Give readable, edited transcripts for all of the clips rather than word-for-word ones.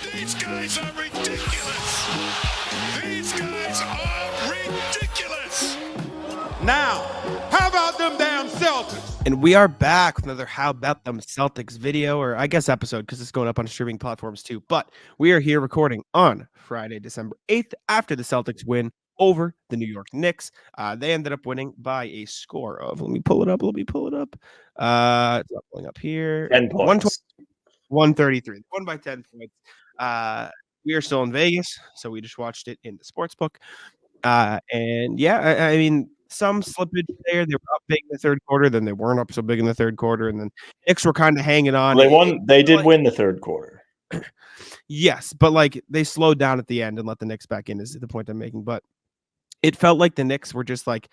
These guys are ridiculous. These guys are ridiculous. Now, how about them damn Celtics? And we are back with another How About Them Celtics video, or I guess episode, because it's going up on streaming platforms too. But we are here recording on Friday, December 8th, after the Celtics win over the New York Knicks. They ended up winning by a score of, let me pull it up. It's not pulling up here. 10 points. 133. Won by 10 points. We are still in Vegas, so we just watched it in the sportsbook. And yeah, I mean, some slippage there. They were up big in the third quarter, then they weren't up so big in the third quarter, and then Knicks were kind of hanging on. They won. They did win the third quarter. Yes, but like they slowed down at the end and let the Knicks back in is the point I'm making. But it felt like the Knicks were just like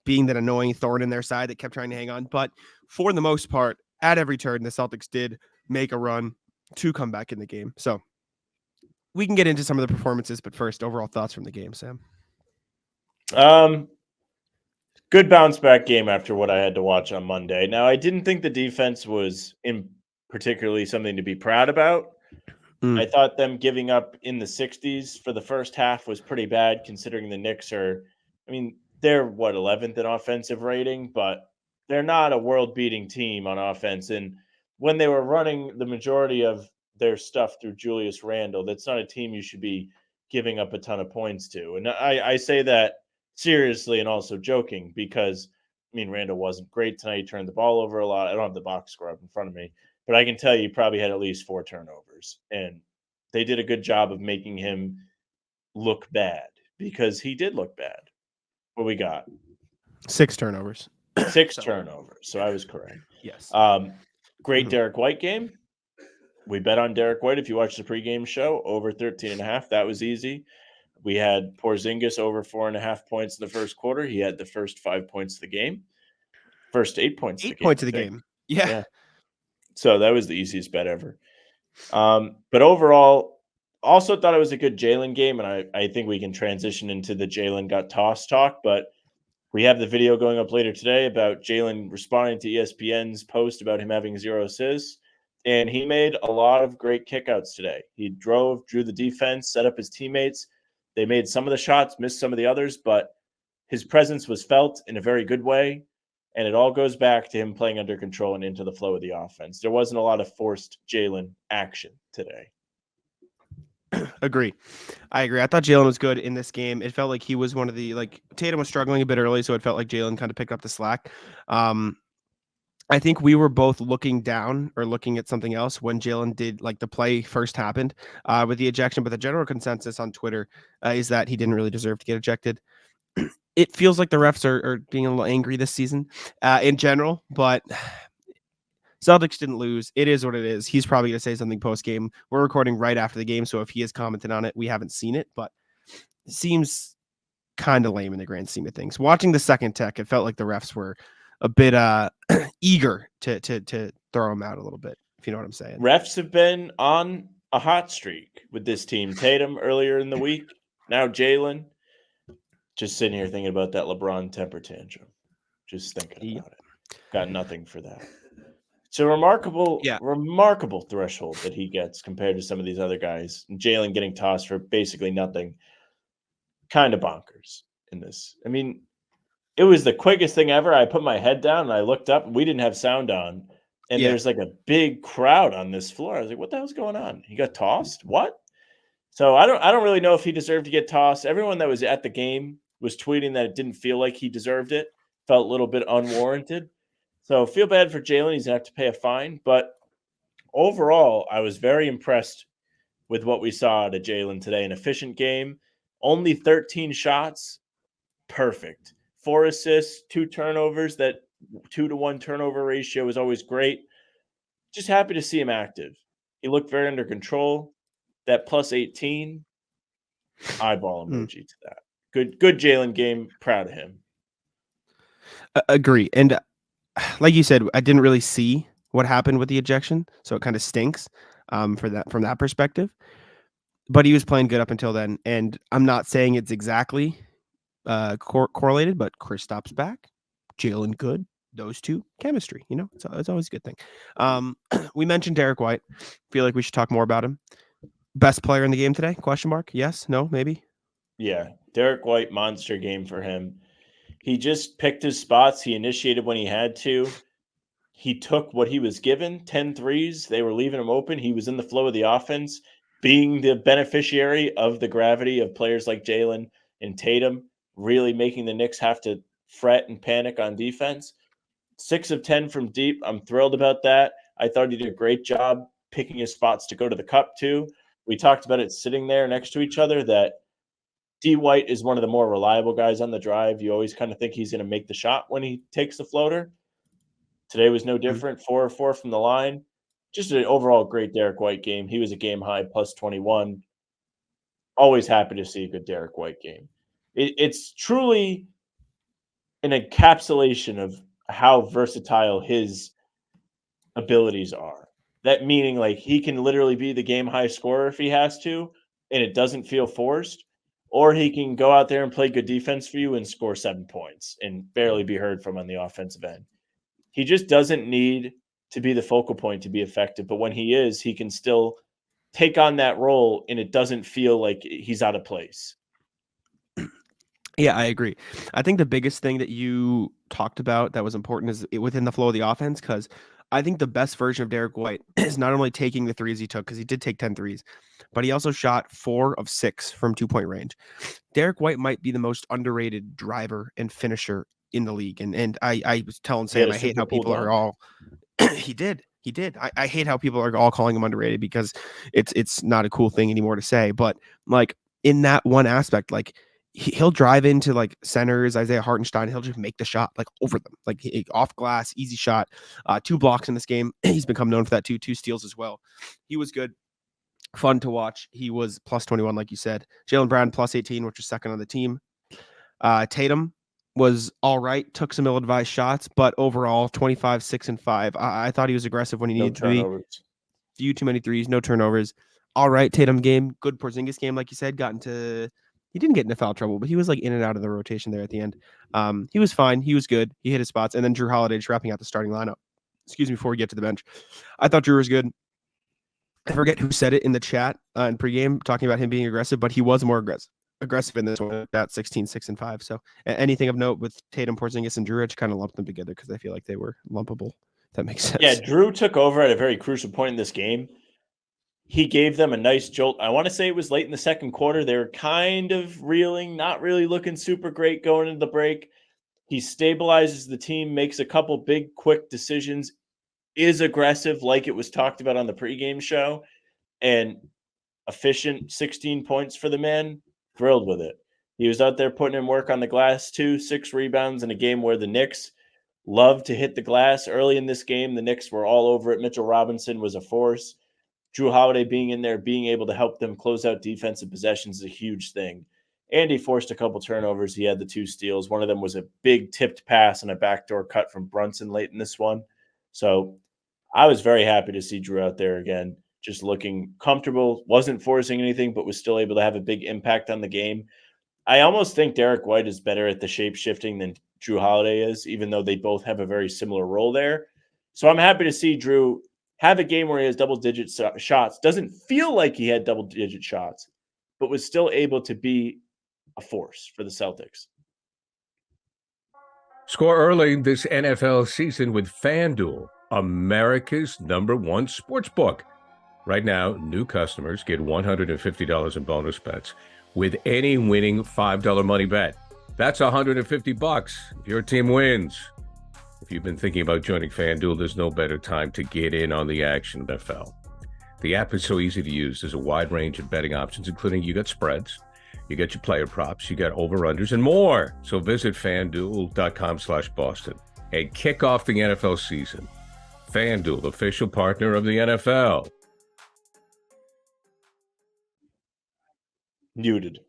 being that annoying thorn in their side that kept trying to hang on. But for the most part, at every turn, the Celtics did make a run to come back in the game. So we can get into some of the performances, but first, overall thoughts from the game, Sam. Good bounce back game after what I had to watch on Monday. Now, I didn't think the defense was in particularly something to be proud about. I thought them giving up in the 60s for the first half was pretty bad, considering the Knicks are, I mean, they're 11th in offensive rating, but they're not a world-beating team on offense. And when they were running the majority of their stuff through Julius Randle, that's not a team you should be giving up a ton of points to. And I say that seriously and also joking because, I mean, Randle wasn't great tonight. He turned the ball over a lot. I don't have the box score up in front of me, but I can tell you he probably had at least 4 turnovers. And they did a good job of making him look bad because he did look bad. What we got? 6 turnovers. 6 turnovers. So I was correct. Yes. Great Derrick White game. We bet on Derrick White. If you watch the pregame show, over 13.5. That was easy. We had Porzingis over 4.5 points in the first quarter. He had the first 5 points of the game. First 8 points of the game. 8 points of the game. Yeah. So that was the easiest bet ever. But overall, also thought it was a good Jaylen game, and I think we can transition into the Jaylen got tossed talk, but we have the video going up later today about Jaylen responding to ESPN's post about him having 0 assists, and he made a lot of great kickouts today. He drew the defense, set up his teammates. They made some of the shots, missed some of the others, but his presence was felt in a very good way, and it all goes back to him playing under control and into the flow of the offense. There wasn't a lot of forced Jaylen action today. Agree. I agree. I thought Jaylen was good in this game. It felt like he was one of the, like, Tatum was struggling a bit early, so it felt like Jaylen kind of picked up the slack. I think we were both looking down or looking at something else when Jaylen did, like, the play first happened with the ejection, but the general consensus on Twitter is that he didn't really deserve to get ejected. It feels like the refs are being a little angry this season in general, but Celtics didn't lose. It is what it is. He's probably going to say something post-game. We're recording right after the game, so if he has commented on it, we haven't seen it, but it seems kind of lame in the grand scheme of things. Watching the second tech, it felt like the refs were a bit eager to throw him out a little bit, if you know what I'm saying. Refs have been on a hot streak with this team. Tatum earlier in the week, now Jaylen. Just sitting here thinking about that LeBron temper tantrum. Just thinking about it. Got nothing for that. It's a remarkable threshold that he gets compared to some of these other guys. Jaylen getting tossed for basically nothing. Kind of bonkers in this. I mean, it was the quickest thing ever. I put my head down and I looked up. We didn't have sound on. And there's like a big crowd on this floor. I was like, what the hell's going on? He got tossed? What? So I don't really know if he deserved to get tossed. Everyone that was at the game was tweeting that it didn't feel like he deserved it. Felt a little bit unwarranted. So feel bad for Jaylen. He's going to have to pay a fine. But overall, I was very impressed with what we saw out of Jaylen today. An efficient game. Only 13 shots. Perfect. 4 assists, 2 turnovers. That 2-to-1 turnover ratio is always great. Just happy to see him active. He looked very under control. That plus 18, eyeball emoji to that. Good Jaylen game. Proud of him. Agree. And like you said, I didn't really see what happened with the ejection, so it kind of stinks from that perspective. But he was playing good up until then, and I'm not saying it's exactly correlated, but Kristaps back, Jaylen good. Those two, chemistry. You know, it's always a good thing. We mentioned Derrick White. Feel like we should talk more about him. Best player in the game today? Question mark. Yes. No. Maybe. Yeah, Derrick White, monster game for him. He just picked his spots. He initiated when he had to. He took what he was given, 10 threes. They were leaving him open. He was in the flow of the offense, being the beneficiary of the gravity of players like Jaylen and Tatum, really making the Knicks have to fret and panic on defense. 6 of 10 from deep. I'm thrilled about that. I thought he did a great job picking his spots to go to the cup, too. We talked about it sitting there next to each other that D. White is one of the more reliable guys on the drive. You always kind of think he's going to make the shot when he takes the floater. Today was no different. 4 or 4 from the line. Just an overall great Derrick White game. He was a game high plus 21. Always happy to see a good Derrick White game. It's truly an encapsulation of how versatile his abilities are. That meaning, like, he can literally be the game high scorer if he has to, and it doesn't feel forced. Or he can go out there and play good defense for you and score 7 points and barely be heard from on the offensive end. He just doesn't need to be the focal point to be effective. But when he is, he can still take on that role and it doesn't feel like he's out of place. Yeah, I agree. I think the biggest thing that you talked about that was important is within the flow of the offense, because I think the best version of Derrick White is not only taking the threes he took, because he did take 10 threes, but he also shot 4 of 6 from 2-point range. Derrick White might be the most underrated driver and finisher in the league. And I was telling Sam, I hate how people are all he did. I hate how people are all calling him underrated because it's not a cool thing anymore to say. But like in that one aspect, like he'll drive into like centers, Isaiah Hartenstein. He'll just make the shot like over them, like off glass, easy shot. 2 blocks in this game. He's become known for that too. 2 steals as well. He was good. Fun to watch. He was plus 21, like you said. Jaylen Brown plus 18, which is second on the team. Tatum was all right, took some ill-advised shots, but overall 25, 6, and 5. I thought he was aggressive when he needed to be. Few too many threes, no turnovers. All right, Tatum game, good Porzingis game, like you said. He didn't get into foul trouble, but he was like in and out of the rotation there at the end. He was fine. He was good. He hit his spots, and then Jrue Holiday just wrapping out the starting lineup. Excuse me, before we get to the bench, I thought Jrue was good. I forget who said it in the chat in pregame talking about him being aggressive, but he was more aggressive in this one at 16, 6, and 5. So anything of note with Tatum, Porzingis, and Jrue, I just kind of lumped them together because I feel like they were lumpable. If that makes sense. Yeah, Jrue took over at a very crucial point in this game. He gave them a nice jolt. I want to say it was late in the second quarter. They were kind of reeling, not really looking super great going into the break. He stabilizes the team, makes a couple big, quick decisions, is aggressive like it was talked about on the pregame show, and efficient 16 points for the man. Thrilled with it. He was out there putting in work on the glass too, 6 rebounds in a game where the Knicks love to hit the glass. Early in this game, the Knicks were all over it. Mitchell Robinson was a force. Jrue Holiday being in there, being able to help them close out defensive possessions is a huge thing. And he forced a couple turnovers. He had the 2 steals. One of them was a big tipped pass and a backdoor cut from Brunson late in this one. So I was very happy to see Jrue out there again, just looking comfortable, wasn't forcing anything, but was still able to have a big impact on the game. I almost think Derrick White is better at the shape shifting than Jrue Holiday is, even though they both have a very similar role there. So I'm happy to see Jrue have a game where he has double-digit shots. Doesn't feel like he had double-digit shots, but was still able to be a force for the Celtics. Score early this NFL season with FanDuel, America's #1 sportsbook. Right now, new customers get $150 in bonus bets with any winning $5 money bet. That's $150 if your team wins. If you've been thinking about joining FanDuel, there's no better time to get in on the action in NFL. The app is so easy to use. There's a wide range of betting options, including you got spreads, you got your player props, you got over-unders, and more. So visit FanDuel.com/Boston and kick off the NFL season. FanDuel, official partner of the NFL. Muted.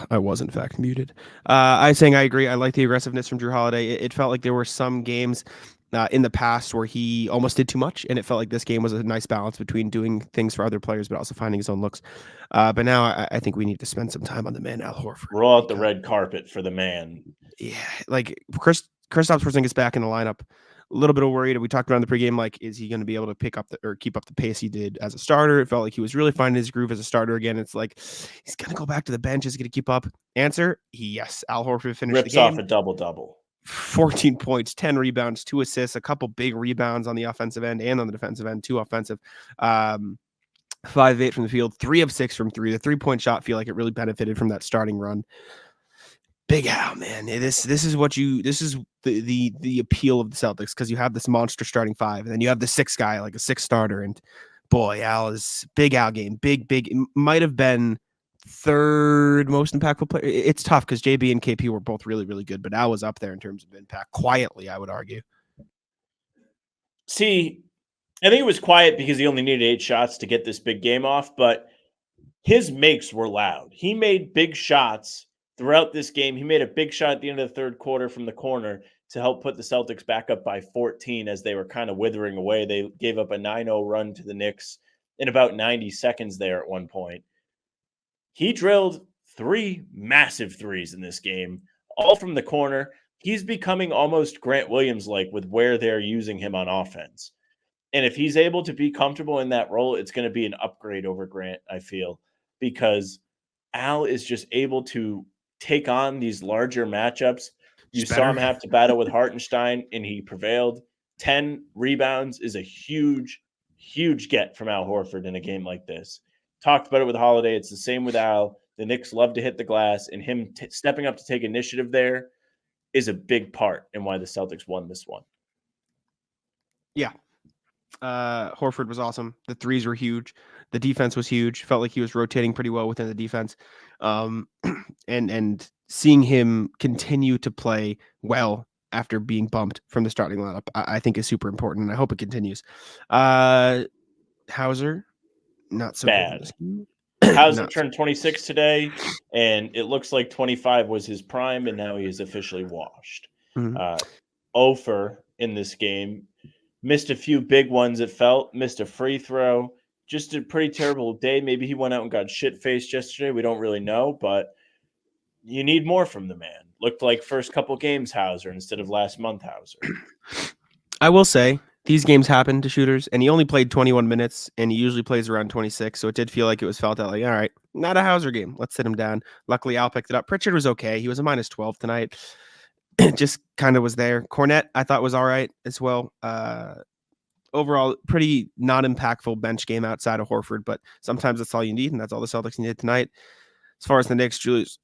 I was, in fact, muted. I agree. I like the aggressiveness from Jrue Holiday. It felt like there were some games in the past where he almost did too much, and it felt like this game was a nice balance between doing things for other players but also finding his own looks. But now I think we need to spend some time on the man, Al Horford. Roll out the red carpet for the man. Yeah, like Kristaps Porzingis back in the lineup a little bit of worried. We talked about in the pregame, like, is he going to be able to keep up the pace he did as a starter? It felt like he was really finding his groove as a starter again. It's like, he's going to go back to the bench. Is he going to keep up? Answer, yes. Al Horford finished Rips the game. off a double-double. 14 points, 10 rebounds, 2 assists, a couple big rebounds on the offensive end and on the defensive end, 2 offensive. 5 of 8 from the field, 3 of 6 from 3. The 3-point shot feel like it really benefited from that starting run. Big Al, man. This is the appeal of the Celtics, because you have this monster starting 5, and then you have the 6th guy, like a 6th starter, and boy, Al is big. Al game, big. It might have been 3rd most impactful player. It's tough because JB and KP were both really, really good, but Al was up there in terms of impact. Quietly, I would argue. See, I think it was quiet because he only needed 8 shots to get this big game off, but his makes were loud. He made big shots throughout this game. He made a big shot at the end of the 3rd quarter from the corner to help put the Celtics back up by 14 as they were kind of withering away. They gave up a 9-0 run to the Knicks in about 90 seconds there at one point. He drilled 3 massive threes in this game, all from the corner. He's becoming almost Grant Williams-like with where they're using him on offense. And if he's able to be comfortable in that role, it's going to be an upgrade over Grant, I feel, because Al is just able to take on these larger matchups. You saw him have to battle with Hartenstein, and he prevailed. 10 rebounds is a huge, huge get from Al Horford in a game like this. Talked about it with Holiday. It's the same with Al. The Knicks love to hit the glass, and him stepping up to take initiative there is a big part in why the Celtics won this one. Yeah. Horford was awesome. The threes were huge. The defense was huge. Felt like he was rotating pretty well within the defense. And seeing him continue to play well after being bumped from the starting lineup, I think is super important, and I hope it continues. Hauser, not so bad. Good. Hauser turned 26 today, and it looks like 25 was his prime, and now he is officially washed. Mm-hmm. Ofer in this game missed a few big ones, it felt, missed a free throw. Just a pretty terrible day. Maybe he went out and got shit-faced yesterday. We don't really know, but you need more from the man. Looked like first couple games Hauser instead of last month Hauser. I will say, these games happen to shooters, and he only played 21 minutes, and he usually plays around 26, so it did feel like it was felt out like, all right, not a Hauser game. Let's sit him down. Luckily, Al picked it up. Pritchard was okay. He was a -12 tonight. Just kind of was there. Cornette, I thought, was all right as well. Overall, pretty non-impactful bench game outside of Horford, but sometimes that's all you need, and that's all the Celtics needed tonight. As far as the Knicks, Julius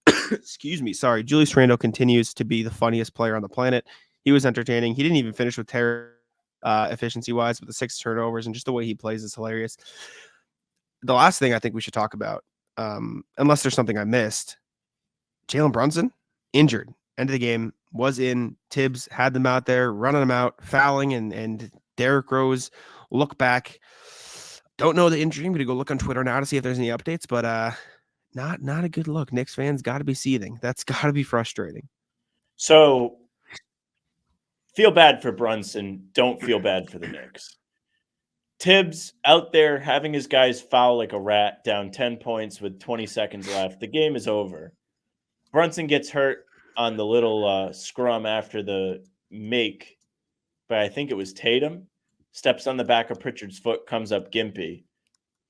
Randle continues to be the funniest player on the planet. He was entertaining. He didn't even finish with terror efficiency-wise, but the 6 turnovers and just the way he plays is hilarious. The last thing I think we should talk about, unless there's something I missed, Jalen Brunson, injured. End of the game, was in. Tibbs had them out there, running them out, fouling, and Derrick Rose look back. Don't know the injury. I'm going to go look on Twitter now to see if there's any updates, but not a good look. Knicks fans got to be seething. That's got to be frustrating. So feel bad for Brunson. Don't feel bad for the Knicks. Tibbs out there having his guys foul like a rat, down 10 points with 20 seconds left. The game is over. Brunson gets hurt on the little scrum after the make, but I think it was Tatum. Steps on the back of Pritchard's foot, comes up gimpy.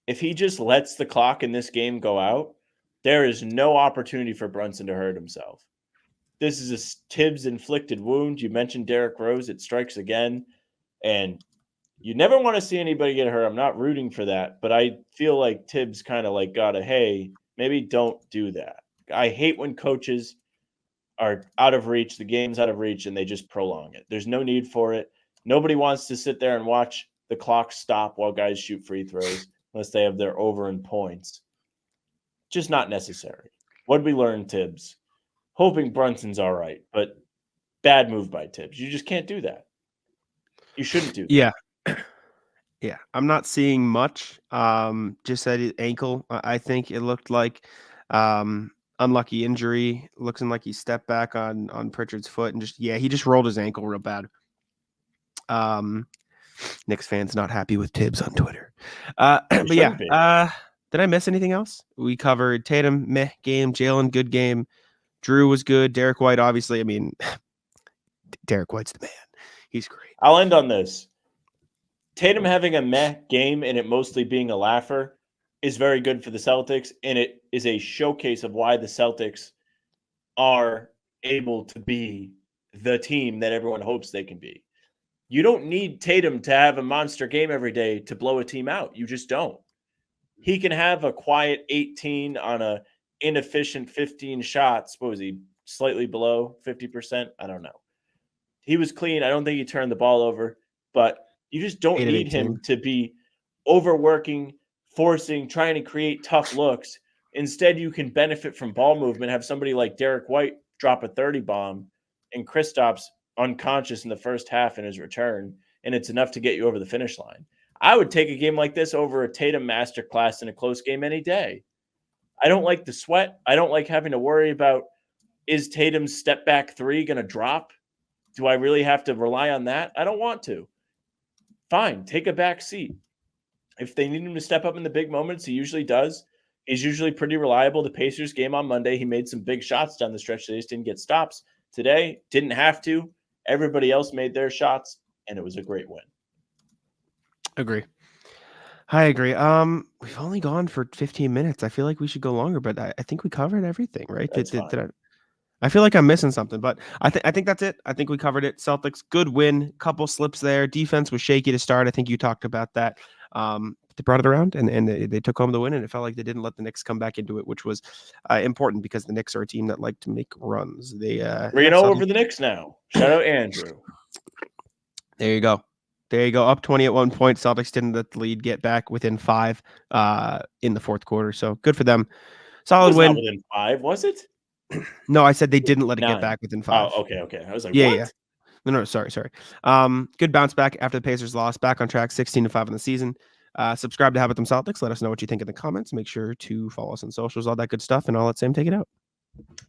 If he just lets the clock in this game go out, there is no opportunity for Brunson to hurt himself. This is a Tibbs-inflicted wound. You mentioned Derrick Rose. It strikes again. And you never want to see anybody get hurt. I'm not rooting for that. But I feel like Tibbs kind of like got a, hey, maybe don't do that. I hate when coaches are out of reach, the game's out of reach, and they just prolong it. There's no need for it. Nobody wants to sit there and watch the clock stop while guys shoot free throws unless they have their over in points. Just not necessary. What did we learn, Tibbs? Hoping Brunson's all right, but bad move by Tibbs. You just can't do that. You shouldn't do that. Yeah. Yeah. I'm not seeing much. Just said his ankle. I think it looked like unlucky injury. Looking like he stepped back on Pritchard's foot and he just rolled his ankle real bad. Knicks fans not happy with Tibbs on Twitter. But yeah, did I miss anything else? We covered Tatum, meh game, Jaylen, good game. Drew was good. Derrick White, obviously. I mean, Derrick White's the man. He's great. I'll end on this. Tatum having a meh game and it mostly being a laugher is very good for the Celtics, and it is a showcase of why the Celtics are able to be the team that everyone hopes they can be. You don't need Tatum to have a monster game every day to blow a team out. You just don't. He can have a quiet 18 on a inefficient 15 shots. What was he? Slightly below 50%? I don't know. He was clean. I don't think he turned the ball over, but you just don't 8 of need 18. him to be overworking, forcing, trying to create tough looks. Instead, you can benefit from ball movement, have somebody like Derrick White drop a 30 bomb and Kristaps unconscious in the first half in his return, and it's enough to get you over the finish line. I would take a game like this over a Tatum masterclass in a close game any day. I don't like the sweat. I don't like having to worry about, is Tatum's step back three going to drop? Do I really have to rely on that? I don't want to. Fine, take a back seat. If they need him to step up in the big moments, he usually does. He's usually pretty reliable. The Pacers game on Monday, he made some big shots down the stretch. They just didn't get stops. Today, didn't have to. Everybody else made their shots, and it was a great win. Agree. I agree. We've only gone for 15 minutes. I feel like we should go longer, but I think we covered everything, right? That's Did fine. I feel like I'm missing something, but I think that's it. I think we covered it. Celtics, good win, couple slips there. Defense was shaky to start. I think you talked about that. They brought it around and they took home the win, and it felt like they didn't let the Knicks come back into it, which was important because the Knicks are a team that like to make runs. They 3-0 over the Knicks now. Shout out Andrew. There you go. There you go. Up 20 at one point. Celtics didn't let the lead get back within 5 in the fourth quarter. So good for them. It Solid was win. not within 5, was it? No, I said they didn't let it 9. get back within 5. Oh, okay. I was like, Yeah, what? yeah. No, sorry. Good bounce back after the Pacers lost. Back on track, 16-5 in the season. Subscribe to How About Them Celtics. Let us know what you think in the comments. Make sure to follow us on socials, all that good stuff, and I'll let Sam take it out.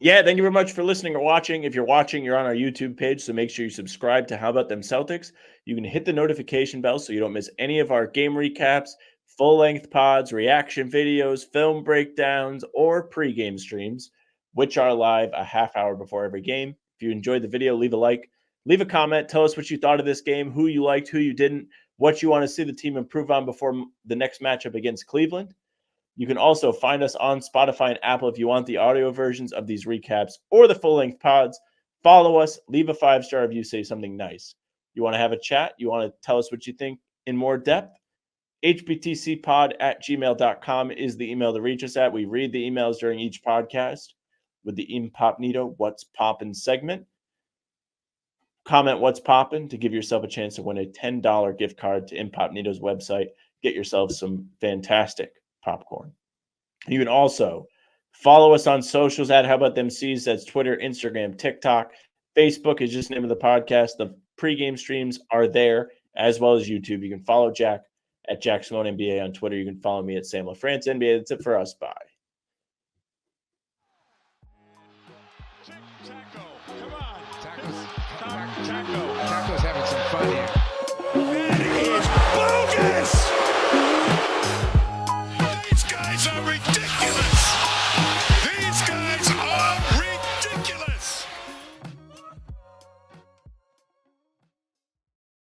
Yeah, thank you very much for listening or watching. If you're watching, you're on our YouTube page, so make sure you subscribe to How About Them Celtics. You can hit the notification bell so you don't miss any of our game recaps, full-length pods, reaction videos, film breakdowns, or pregame streams, which are live a half hour before every game. If you enjoyed the video, leave a like, leave a comment, tell us what you thought of this game, who you liked, who you didn't, what you want to see the team improve on before the next matchup against Cleveland. You can also find us on Spotify and Apple if you want the audio versions of these recaps or the full-length pods. Follow us, leave a 5-star review, say something nice. You want to have a chat? You want to tell us what you think in more depth? hbtcpod@gmail.com is the email to reach us at. We read the emails during each podcast with the Impopnito What's Poppin' segment. Comment What's Poppin' to give yourself a chance to win a $10 gift card to Impopnito's website. Get yourself some fantastic popcorn. You can also follow us on socials at How About Them C's. That's Twitter, Instagram, TikTok. Facebook is just the name of the podcast. The pregame streams are there, as well as YouTube. You can follow Jack at Jack Simone NBA on Twitter. You can follow me at Sam LaFrance NBA. That's it for us. Bye. Taco, come on. Taco's having some fun here.